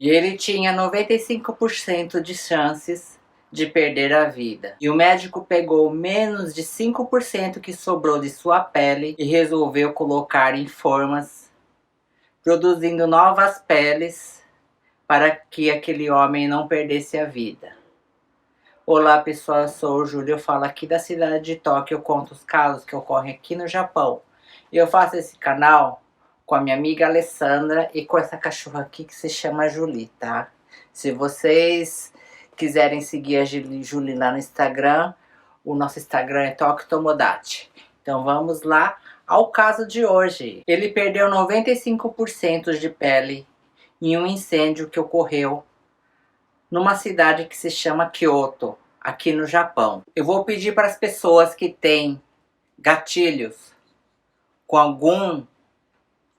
E ele tinha 95% de chances de perder a vida. E o médico pegou menos de 5% que sobrou de sua pele e resolveu colocar em formas, produzindo novas peles para que aquele homem não perdesse a vida. Olá pessoal, eu sou o Júlio, eu falo aqui da cidade de Tóquio, eu conto os casos que ocorrem aqui no Japão. E eu faço esse canal com a minha amiga Alessandra e com essa cachorra aqui que se chama Julie, tá? Se vocês quiserem seguir a Julie lá no Instagram, o nosso Instagram é Tóquio Tomodachi. Então vamos lá ao caso de hoje. Ele perdeu 95% de pele em um incêndio que ocorreu numa cidade que se chama Kyoto, aqui no Japão. Eu vou pedir para as pessoas que têm gatilhos com algum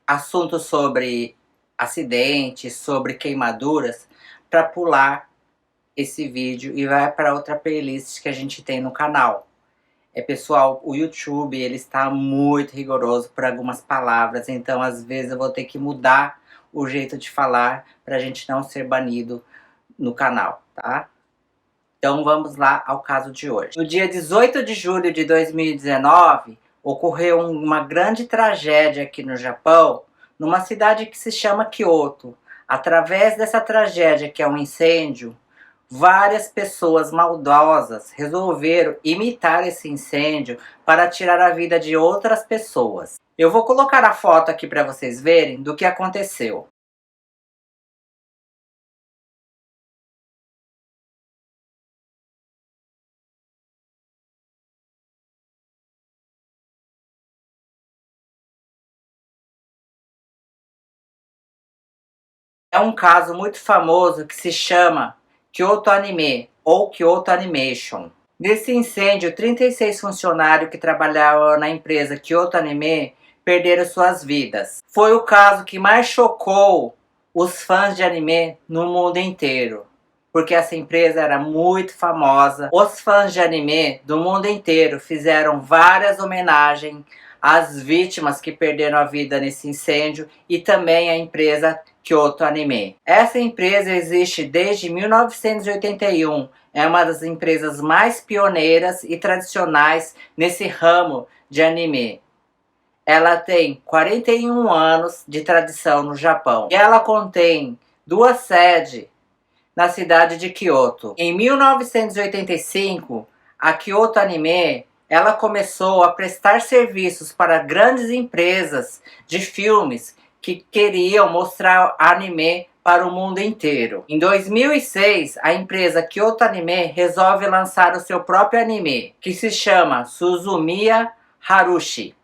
assunto sobre acidentes, sobre queimaduras, para pular esse vídeo e vai para outra playlist que a gente tem no canal. Pessoal, o YouTube ele está muito rigoroso por algumas palavras, então às vezes eu vou ter que mudar o jeito de falar para a gente não ser banido no canal, tá? Então vamos lá ao caso de hoje. No dia 18 de julho de 2019, ocorreu uma grande tragédia aqui no Japão, numa cidade que se chama Kyoto. Através dessa tragédia, que é um incêndio, várias pessoas maldosas resolveram imitar esse incêndio para tirar a vida de outras pessoas. Eu vou colocar a foto aqui para vocês verem do que aconteceu. É um caso muito famoso que se chama Kyoto Anime ou Kyoto Animation. Nesse incêndio, 36 funcionários que trabalhavam na empresa Kyoto Anime perderam suas vidas. Foi o caso que mais chocou os fãs de anime no mundo inteiro, porque essa empresa era muito famosa. Os fãs de anime do mundo inteiro fizeram várias homenagens às vítimas que perderam a vida nesse incêndio e também à empresa Kyoto Anime. Essa empresa existe desde 1981. É uma das empresas mais pioneiras e tradicionais nesse ramo de anime. Ela tem 41 anos de tradição no Japão. E ela contém duas sedes na cidade de Kyoto. Em 1985, a Kyoto Anime ela começou a prestar serviços para grandes empresas de filmes que queriam mostrar anime para o mundo inteiro. Em 2006, a empresa Kyoto Anime resolve lançar o seu próprio anime, que se chama Suzumiya Harushi.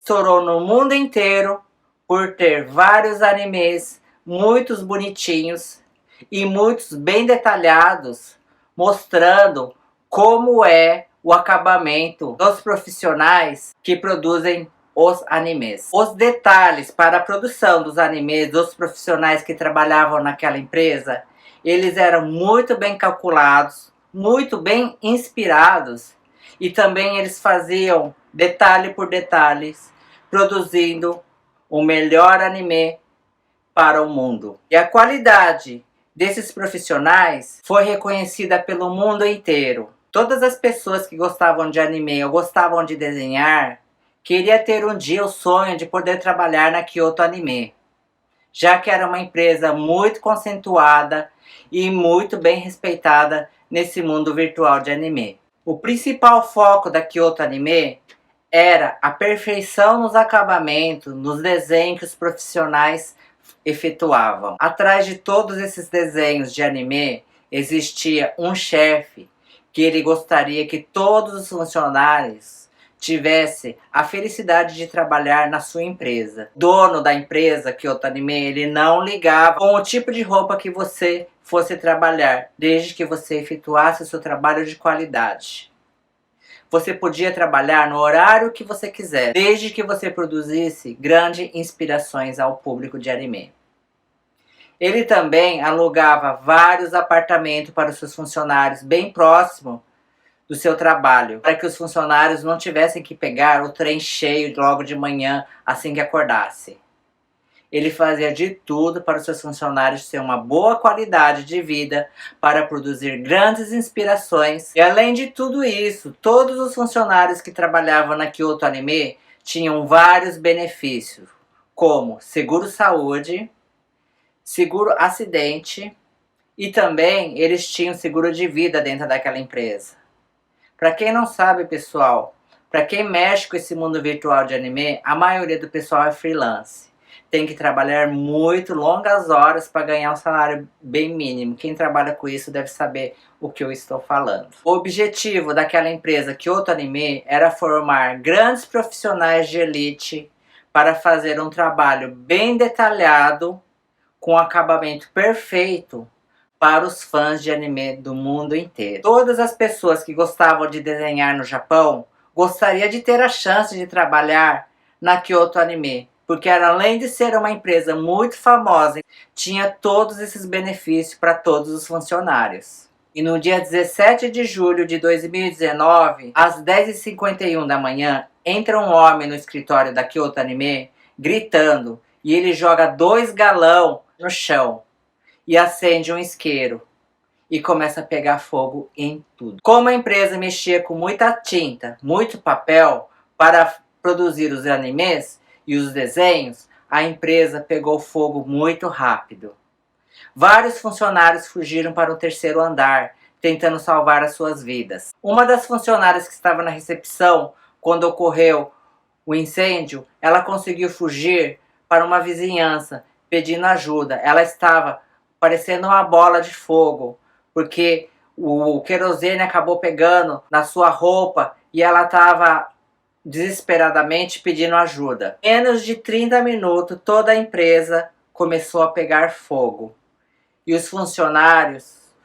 Estourou no mundo inteiro por ter vários animes, muitos bonitinhos e muitos bem detalhados, mostrando como é o acabamento dos profissionais que produzem os animes. Os detalhes para a produção dos animes, dos profissionais que trabalhavam naquela empresa, eles eram muito bem calculados, muito bem inspirados e também eles faziam detalhe por detalhes, produzindo o melhor anime para o mundo. E a qualidade desses profissionais foi reconhecida pelo mundo inteiro. Todas as pessoas que gostavam de anime ou gostavam de desenhar queriam ter um dia o sonho de poder trabalhar na Kyoto Anime, já que era uma empresa muito conceituada e muito bem respeitada nesse mundo virtual de anime. O principal foco da Kyoto Anime era a perfeição nos acabamentos, nos desenhos que os profissionais efetuavam. Atrás de todos esses desenhos de anime, existia um chefe que ele gostaria que todos os funcionários tivessem a felicidade de trabalhar na sua empresa. O dono da empresa, Kyoto Anime, ele não ligava com o tipo de roupa que você fosse trabalhar, desde que você efetuasse o seu trabalho de qualidade. Você podia trabalhar no horário que você quiser, desde que você produzisse grandes inspirações ao público de anime. Ele também alugava vários apartamentos para os seus funcionários, bem próximo do seu trabalho, para que os funcionários não tivessem que pegar o trem cheio logo de manhã assim que acordasse. Ele fazia de tudo para os seus funcionários terem uma boa qualidade de vida, para produzir grandes inspirações. E além de tudo isso, todos os funcionários que trabalhavam na Kyoto Anime tinham vários benefícios, como seguro-saúde, seguro-acidente, e também eles tinham seguro de vida dentro daquela empresa. Para quem não sabe, pessoal, para quem mexe com esse mundo virtual de anime, a maioria do pessoal é freelance. Tem que trabalhar muito longas horas para ganhar um salário bem mínimo. Quem trabalha com isso deve saber o que eu estou falando. O objetivo daquela empresa Kyoto Anime era formar grandes profissionais de elite para fazer um trabalho bem detalhado, com acabamento perfeito para os fãs de anime do mundo inteiro. Todas as pessoas que gostavam de desenhar no Japão gostariam de ter a chance de trabalhar na Kyoto Anime, porque além de ser uma empresa muito famosa, tinha todos esses benefícios para todos os funcionários. E no dia 17 de julho de 2019, às 10h51 da manhã, entra um homem no escritório da Kyoto Anime gritando, e ele joga 2 galões no chão e acende um isqueiro e começa a pegar fogo em tudo. Como a empresa mexia com muita tinta, muito papel para produzir os animes e os desenhos, a empresa pegou fogo muito rápido. Vários funcionários fugiram para o 3º andar, tentando salvar as suas vidas. Uma das funcionárias que estava na recepção quando ocorreu o incêndio, ela conseguiu fugir para uma vizinhança, pedindo ajuda. Ela estava parecendo uma bola de fogo, porque o querosene acabou pegando na sua roupa e ela estava desesperadamente pedindo ajuda. Em menos de 30 minutos, toda a empresa começou a pegar fogo. E os funcionários,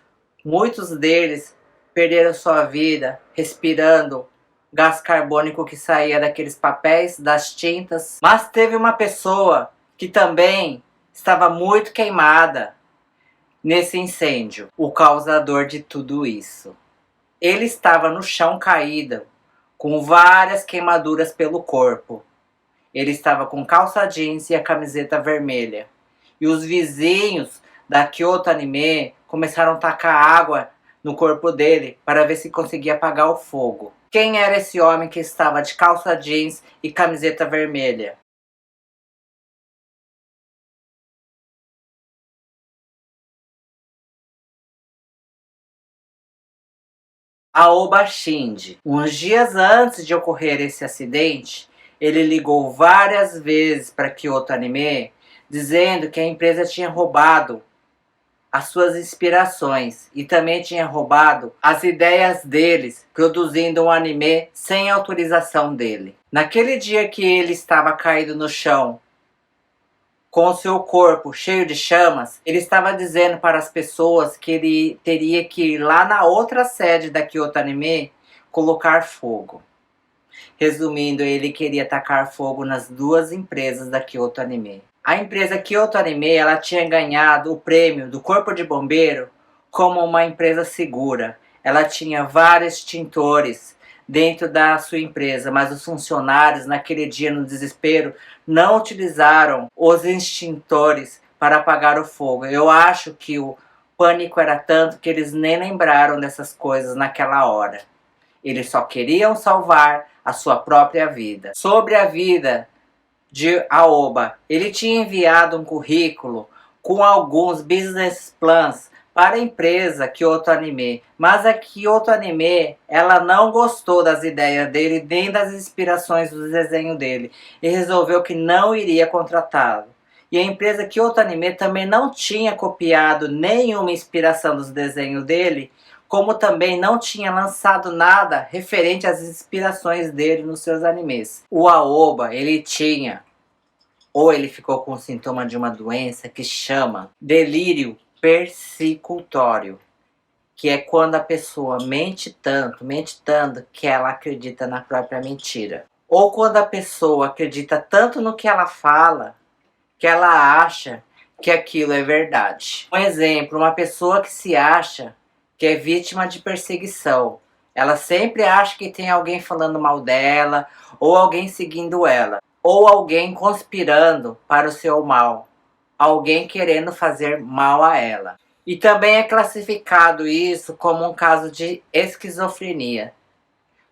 muitos deles, perderam sua vida respirando gás carbônico que saía daqueles papéis, das tintas. Mas teve uma pessoa que também estava muito queimada nesse incêndio, o causador de tudo isso. Ele estava no chão caído, com várias queimaduras pelo corpo. Ele estava com calça jeans e a camiseta vermelha. E os vizinhos da Kyoto Anime começaram a tacar água no corpo dele para ver se conseguia apagar o fogo. Quem era esse homem que estava de calça jeans e camiseta vermelha? Aoba Shinji. Uns dias antes de ocorrer esse acidente, ele ligou várias vezes para Kyoto Anime, dizendo que a empresa tinha roubado as suas inspirações e também tinha roubado as ideias deles, produzindo um anime sem autorização dele. Naquele dia que ele estava caído no chão, com seu corpo cheio de chamas, ele estava dizendo para as pessoas que ele teria que ir lá na outra sede da Kyoto Anime colocar fogo. Resumindo, ele queria tacar fogo nas 2 empresas da Kyoto Anime. A empresa Kyoto Anime, ela tinha ganhado o prêmio do Corpo de Bombeiro como uma empresa segura. Ela tinha vários extintores dentro da sua empresa, mas os funcionários naquele dia, no desespero, não utilizaram os extintores para apagar o fogo. Eu acho que o pânico era tanto que eles nem lembraram dessas coisas naquela hora. Eles só queriam salvar a sua própria vida. Sobre a vida de Aoba, ele tinha enviado um currículo com alguns business plans para a empresa Kyoto Anime, mas a Kyoto Anime, ela não gostou das ideias dele nem das inspirações do desenho dele e resolveu que não iria contratá-lo. E a empresa Kyoto Anime também não tinha copiado nenhuma inspiração dos desenhos dele, como também não tinha lançado nada referente às inspirações dele nos seus animes. O Aoba, ele tinha, ou ele ficou com sintoma de uma doença que chama delírio persecutório, que é quando a pessoa mente tanto que ela acredita na própria mentira. Ou quando a pessoa acredita tanto no que ela fala, que ela acha que aquilo é verdade. Um exemplo, uma pessoa que se acha que é vítima de perseguição. Ela sempre acha que tem alguém falando mal dela, ou alguém seguindo ela, ou alguém conspirando para o seu mal, alguém querendo fazer mal a ela. E também é classificado isso como um caso de esquizofrenia.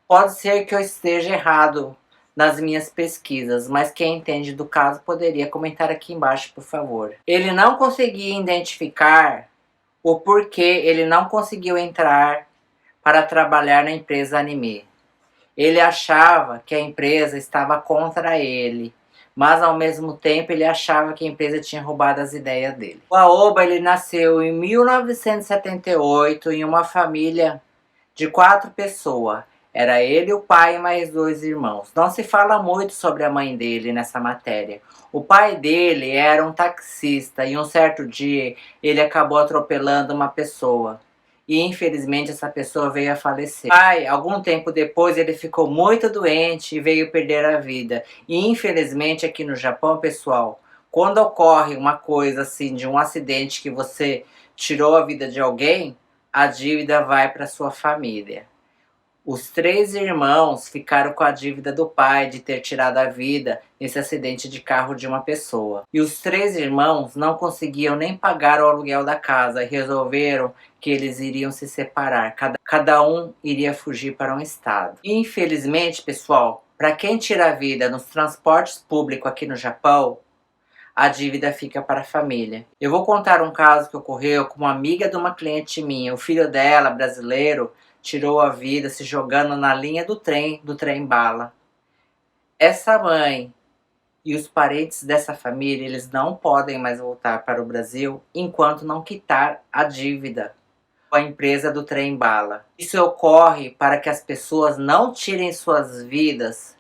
Pode ser que eu esteja errado nas minhas pesquisas, mas quem entende do caso poderia comentar aqui embaixo, por favor. Ele não conseguia identificar o porquê ele não conseguiu entrar para trabalhar na empresa anime. Ele achava que a empresa estava contra ele, mas ao mesmo tempo ele achava que a empresa tinha roubado as ideias dele. O Aoba, ele nasceu em 1978 em uma família de 4 pessoas. Era ele, o pai e mais 2 irmãos. Não se fala muito sobre a mãe dele nessa matéria. O pai dele era um taxista e um certo dia ele acabou atropelando uma pessoa. E infelizmente essa pessoa veio a falecer. O pai, algum tempo depois, ele ficou muito doente e veio perder a vida. E infelizmente aqui no Japão, pessoal, quando ocorre uma coisa assim, de um acidente que você tirou a vida de alguém, a dívida vai para sua família. Os 3 irmãos ficaram com a dívida do pai de ter tirado a vida nesse acidente de carro de uma pessoa. E os 3 irmãos não conseguiam nem pagar o aluguel da casa e resolveram que eles iriam se separar. Cada um iria fugir para um estado. Infelizmente, pessoal, para quem tira a vida nos transportes públicos aqui no Japão, a dívida fica para a família. Eu vou contar um caso que ocorreu com uma amiga de uma cliente minha. O filho dela, brasileiro, tirou a vida se jogando na linha do trem bala. Essa mãe e os parentes dessa família, eles não podem mais voltar para o Brasil enquanto não quitar a dívida com a empresa do trem bala. Isso ocorre para que as pessoas não tirem suas vidas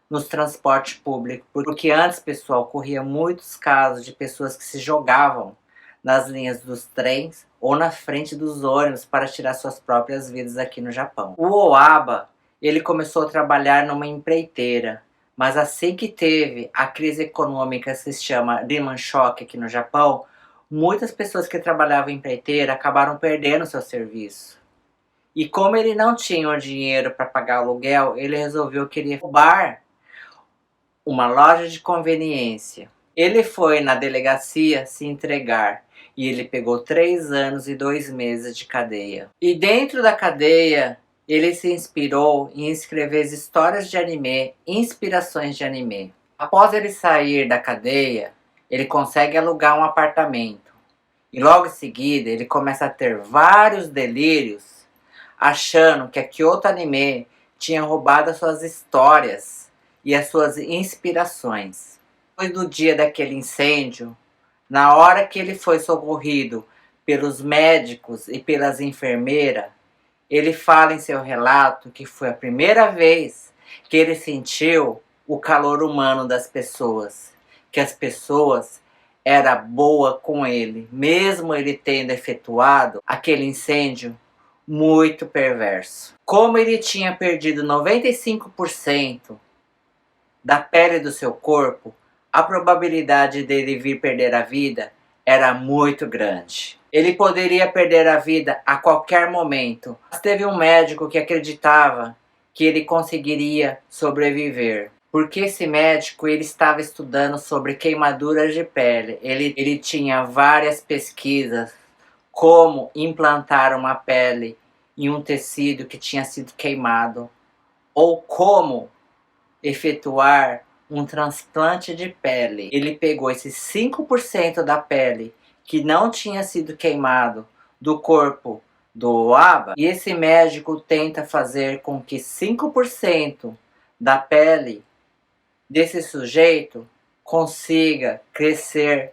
nos transportes públicos, porque antes, pessoal, ocorria muitos casos de pessoas que se jogavam nas linhas dos trens ou na frente dos ônibus para tirar suas próprias vidas aqui no Japão. O Oaba, ele começou a trabalhar numa empreiteira, mas assim que teve a crise econômica que se chama Lehman Shock aqui no Japão, muitas pessoas que trabalhavam em empreiteira acabaram perdendo seu serviço. E como ele não tinha o dinheiro para pagar o aluguel, ele resolveu que ele ia roubar uma loja de conveniência. Ele foi na delegacia se entregar e ele pegou 3 anos e 2 meses de cadeia. E dentro da cadeia, ele se inspirou em escrever histórias de anime, inspirações de anime. Após ele sair da cadeia, ele consegue alugar um apartamento. E logo em seguida, ele começa a ter vários delírios, achando que a Kyoto Anime tinha roubado as suas histórias e as suas inspirações. Depois do dia daquele incêndio, na hora que ele foi socorrido pelos médicos e pelas enfermeiras, ele fala em seu relato que foi a primeira vez que ele sentiu o calor humano das pessoas, que as pessoas eram boas com ele, mesmo ele tendo efetuado aquele incêndio muito perverso. Como ele tinha perdido 95% da pele do seu corpo, a probabilidade dele vir perder a vida era muito grande. Ele poderia perder a vida a qualquer momento. Mas teve um médico que acreditava que ele conseguiria sobreviver. Porque esse médico ele estava estudando sobre queimaduras de pele. Ele tinha várias pesquisas como implantar uma pele em um tecido que tinha sido queimado. Ou como efetuar um transplante de pele. Ele pegou esses 5% da pele que não tinha sido queimado do corpo do Oaba e esse médico tenta fazer com que 5% da pele desse sujeito consiga crescer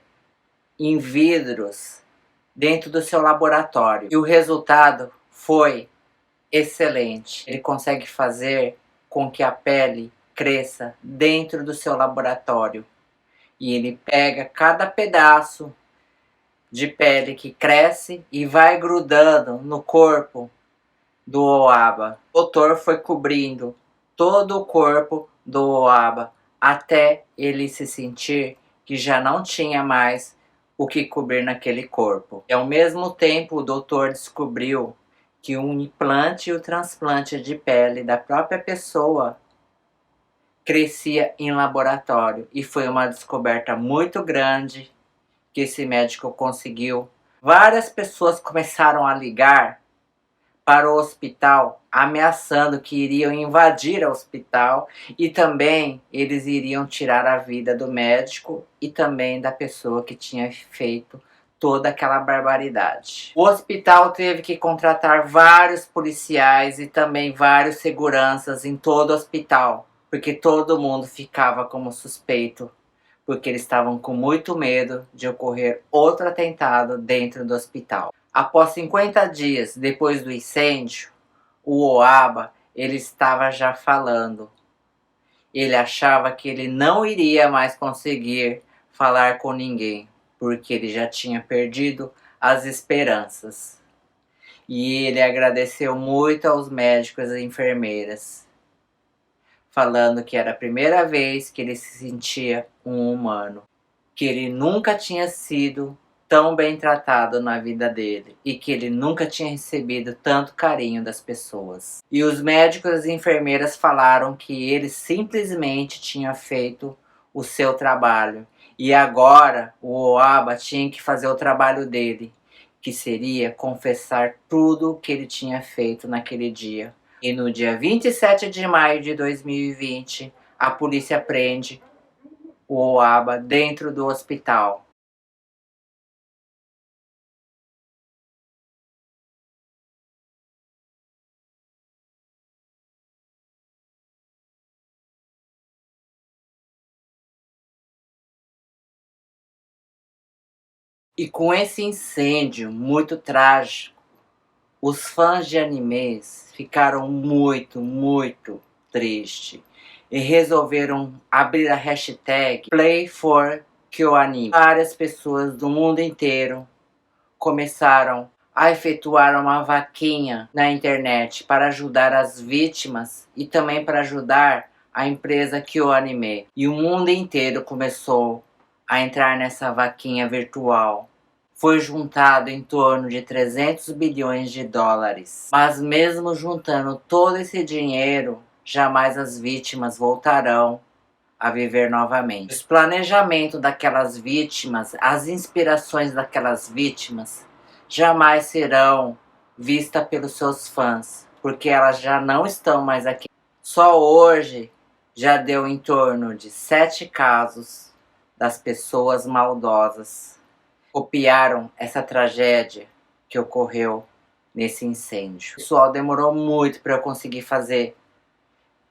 em vidros dentro do seu laboratório. E o resultado foi excelente. Ele consegue fazer com que a pele cresça dentro do seu laboratório. E ele pega cada pedaço de pele que cresce e vai grudando no corpo do Oaba. O doutor foi cobrindo todo o corpo do Oaba até ele se sentir que já não tinha mais o que cobrir naquele corpo. E ao mesmo tempo o doutor descobriu que o implante e o transplante de pele da própria pessoa crescia em laboratório. E foi uma descoberta muito grande que esse médico conseguiu. Várias pessoas começaram a ligar para o hospital, ameaçando que iriam invadir o hospital e também eles iriam tirar a vida do médico e também da pessoa que tinha feito toda aquela barbaridade. O hospital teve que contratar vários policiais e também vários seguranças em todo o hospital, porque todo mundo ficava como suspeito, porque eles estavam com muito medo de ocorrer outro atentado dentro do hospital. Após 50 dias depois do incêndio, o Oaba ele estava já falando. Ele achava que ele não iria mais conseguir falar com ninguém, porque ele já tinha perdido as esperanças. E ele agradeceu muito aos médicos e enfermeiras, falando que era a primeira vez que ele se sentia um humano, que ele nunca tinha sido tão bem tratado na vida dele e que ele nunca tinha recebido tanto carinho das pessoas. E os médicos e enfermeiras falaram que ele simplesmente tinha feito o seu trabalho e agora o Oaba tinha que fazer o trabalho dele, que seria confessar tudo o que ele tinha feito naquele dia. E no dia 27 de maio de 2020, a polícia prende o Oaba dentro do hospital. E com esse incêndio muito trágico, os fãs de animes ficaram muito tristes e resolveram abrir a hashtag #PlayForKyoAnime. Várias pessoas do mundo inteiro começaram a efetuar uma vaquinha na internet para ajudar as vítimas e também para ajudar a empresa KyoAnime. E o mundo inteiro começou a entrar nessa vaquinha virtual. Foi juntado em torno de 300 bilhões de dólares. Mas mesmo juntando todo esse dinheiro, jamais as vítimas voltarão a viver novamente. Os planejamentos daquelas vítimas, as inspirações daquelas vítimas, jamais serão vistas pelos seus fãs, porque elas já não estão mais aqui. Só hoje já deu em torno de 7 casos das pessoas maldosas copiaram essa tragédia que ocorreu nesse incêndio. O pessoal demorou muito para eu conseguir fazer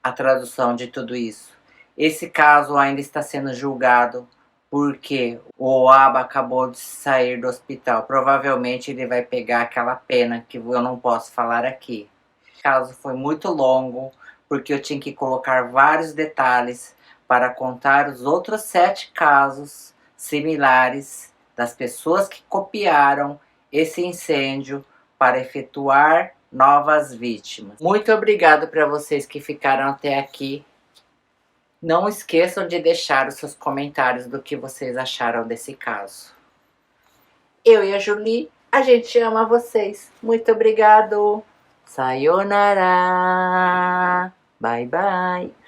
a tradução de tudo isso. Esse caso ainda está sendo julgado porque o Oaba acabou de sair do hospital. Provavelmente ele vai pegar aquela pena que eu não posso falar aqui. O caso foi muito longo porque eu tinha que colocar vários detalhes para contar os outros 7 casos similares das pessoas que copiaram esse incêndio para efetuar novas vítimas. Muito obrigado para vocês que ficaram até aqui. Não esqueçam de deixar os seus comentários do que vocês acharam desse caso. Eu e a Julie, a gente ama vocês. Muito obrigado. Sayonara. Bye, bye.